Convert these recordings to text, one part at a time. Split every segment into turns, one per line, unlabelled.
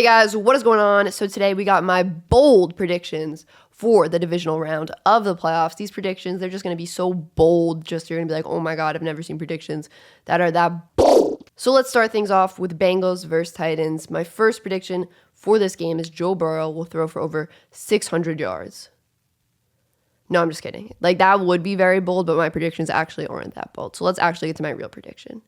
Hey guys, what is going on? So today we got my bold predictions for the divisional round of the playoffs. These predictions, they're just going to be so bold. You're going to be like, oh my God, I've never seen predictions that are that bold. So let's start things off with Bengals versus Titans. My first prediction for this game is Joe Burrow will throw for over 600 yards. No, I'm just kidding. That would be very bold, but my predictions actually aren't that bold. So let's actually get to my real prediction.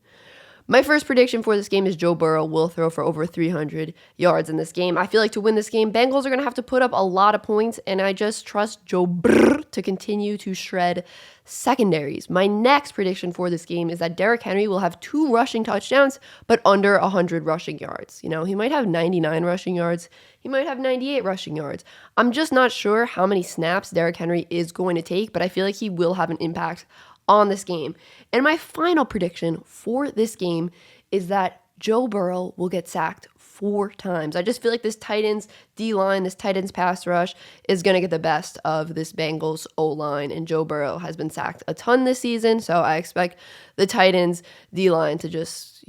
My first prediction for this game is Joe Burrow will throw for over 300 yards in this game. I feel like to win this game, Bengals are going to have to put up a lot of points, and I just trust Joe Burrow to continue to shred secondaries. My next prediction for this game is that Derrick Henry will have 2 rushing touchdowns, but under 100 rushing yards. He might have 99 rushing yards. He might have 98 rushing yards. I'm just not sure how many snaps Derrick Henry is going to take, but I feel like he will have an impact on this game. And my final prediction for this game is that Joe Burrow will get sacked 4 times. I just feel like this Titans D-line, this Titans pass rush is going to get the best of this Bengals O-line, and Joe Burrow has been sacked a ton this season, so I expect the Titans D-line to just,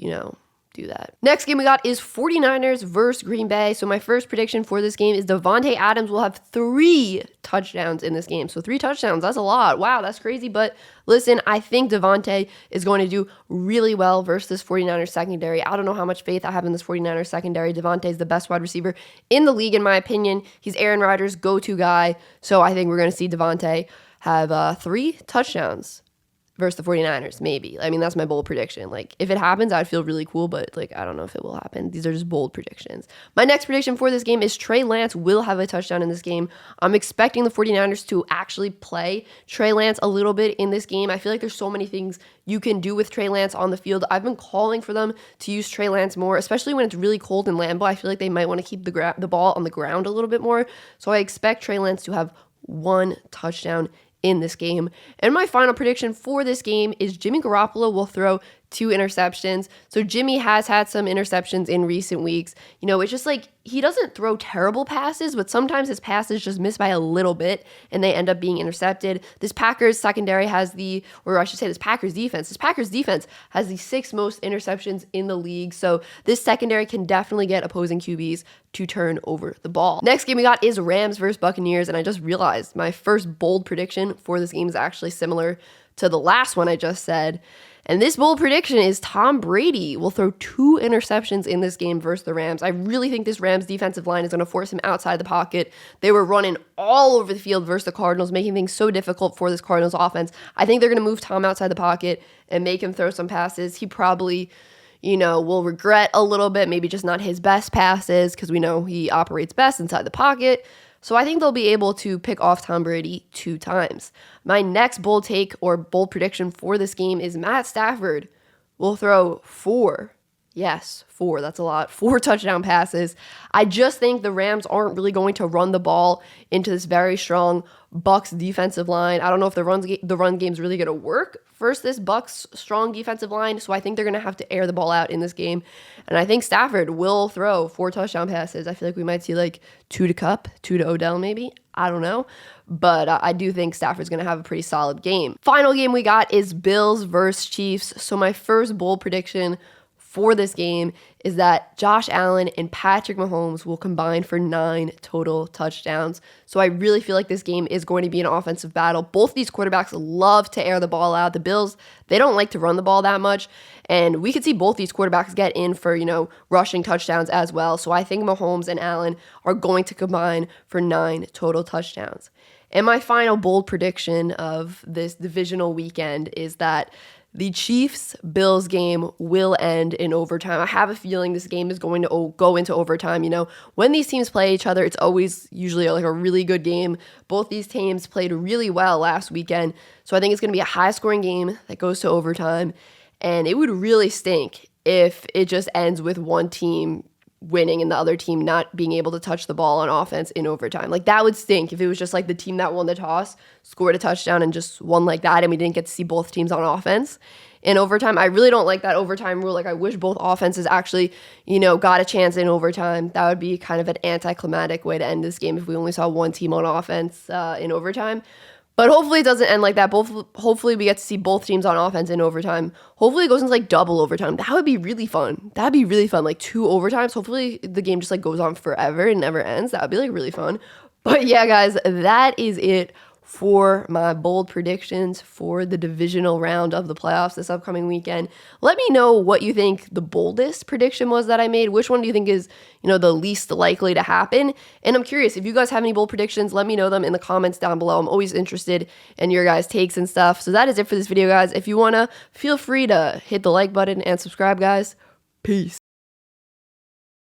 do that. Next game we got is 49ers versus Green Bay. So my first prediction for this game is Davante Adams will have 3 touchdowns in this game. So 3 touchdowns, that's a lot. Wow, that's crazy. But listen, I think Davante is going to do really well versus this 49ers secondary. I don't know how much faith I have in this 49ers secondary. Davante is the best wide receiver in the league, in my opinion. He's Aaron Rodgers' go-to guy. So I think we're going to see Davante have 3 touchdowns versus the 49ers, maybe. I mean, that's my bold prediction. If it happens, I'd feel really cool, but, I don't know if it will happen. These are just bold predictions. My next prediction for this game is Trey Lance will have a touchdown in this game. I'm expecting the 49ers to actually play Trey Lance a little bit in this game. I feel like there's so many things you can do with Trey Lance on the field. I've been calling for them to use Trey Lance more, especially when it's really cold in Lambeau. I feel like they might want to keep the ball on the ground a little bit more. So I expect Trey Lance to have 1 touchdown in this game. And my final prediction for this game is Jimmy Garoppolo will throw 2 interceptions. So Jimmy has had some interceptions in recent weeks. It's just he doesn't throw terrible passes, but sometimes his passes just miss by a little bit and they end up being intercepted. This Packers secondary has this Packers defense has the 6th most interceptions in the league. So this secondary can definitely get opposing QBs to turn over the ball. Next game we got is Rams versus Buccaneers, and I just realized my first bold prediction for this game is actually similar to the last one I just said. And this bold prediction is Tom Brady will throw 2 interceptions in this game versus the Rams. I really think this Rams defensive line is going to force him outside the pocket. They were running all over the field versus the Cardinals, making things so difficult for this Cardinals offense. I think they're going to move Tom outside the pocket and make him throw some passes. He probably, will regret a little bit, maybe just not his best passes, because we know he operates best inside the pocket. So I think they'll be able to pick off Tom Brady 2 times. My next bold take or bold prediction for this game is Matt Stafford will throw 4. Yes, 4. That's a lot. 4 touchdown passes. I just think the Rams aren't really going to run the ball into this very strong Bucs defensive line. I don't know if the run game's really going to work versus this Bucs strong defensive line, so I think they're going to have to air the ball out in this game. And I think Stafford will throw 4 touchdown passes. I feel like we might see 2 to Kupp, 2 to Odell maybe. I don't know. But I do think Stafford's going to have a pretty solid game. Final game we got is Bills versus Chiefs. So my first bold prediction for this game is that Josh Allen and Patrick Mahomes will combine for 9 total touchdowns. So I really feel like this game is going to be an offensive battle. Both these quarterbacks love to air the ball out. The Bills, they don't like to run the ball that much. And we could see both these quarterbacks get in for, rushing touchdowns as well. So I think Mahomes and Allen are going to combine for 9 total touchdowns. And my final bold prediction of this divisional weekend is that the Chiefs-Bills game will end in overtime. I have a feeling this game is going to go into overtime. When these teams play each other, it's always usually a really good game. Both these teams played really well last weekend. So I think it's going to be a high-scoring game that goes to overtime. And it would really stink if it just ends with one team winning and the other team not being able to touch the ball on offense in overtime. That would stink if it was just the team that won the toss scored a touchdown and just won like that, and we didn't get to see both teams on offense in overtime. I really don't like that overtime rule. I wish both offenses actually, got a chance in overtime. That would be kind of an anticlimactic way to end this game if we only saw one team on offense in overtime. But hopefully it doesn't end like that. Hopefully we get to see both teams on offense in overtime. Hopefully it goes into like double overtime. That would be really fun. That'd be really fun. Like 2 overtimes. Hopefully the game just like goes on forever and never ends. That would be like really fun. But yeah, guys, that is it for my bold predictions for the divisional round of the playoffs this upcoming weekend. Let me know what you think the boldest prediction was that I made. Which one do you think is, the least likely to happen? And I'm curious, if you guys have any bold predictions, let me know them in the comments down below. I'm always interested in your guys' takes and stuff. So that is it for this video, guys. If you want to, feel free to hit the like button and subscribe, guys. Peace.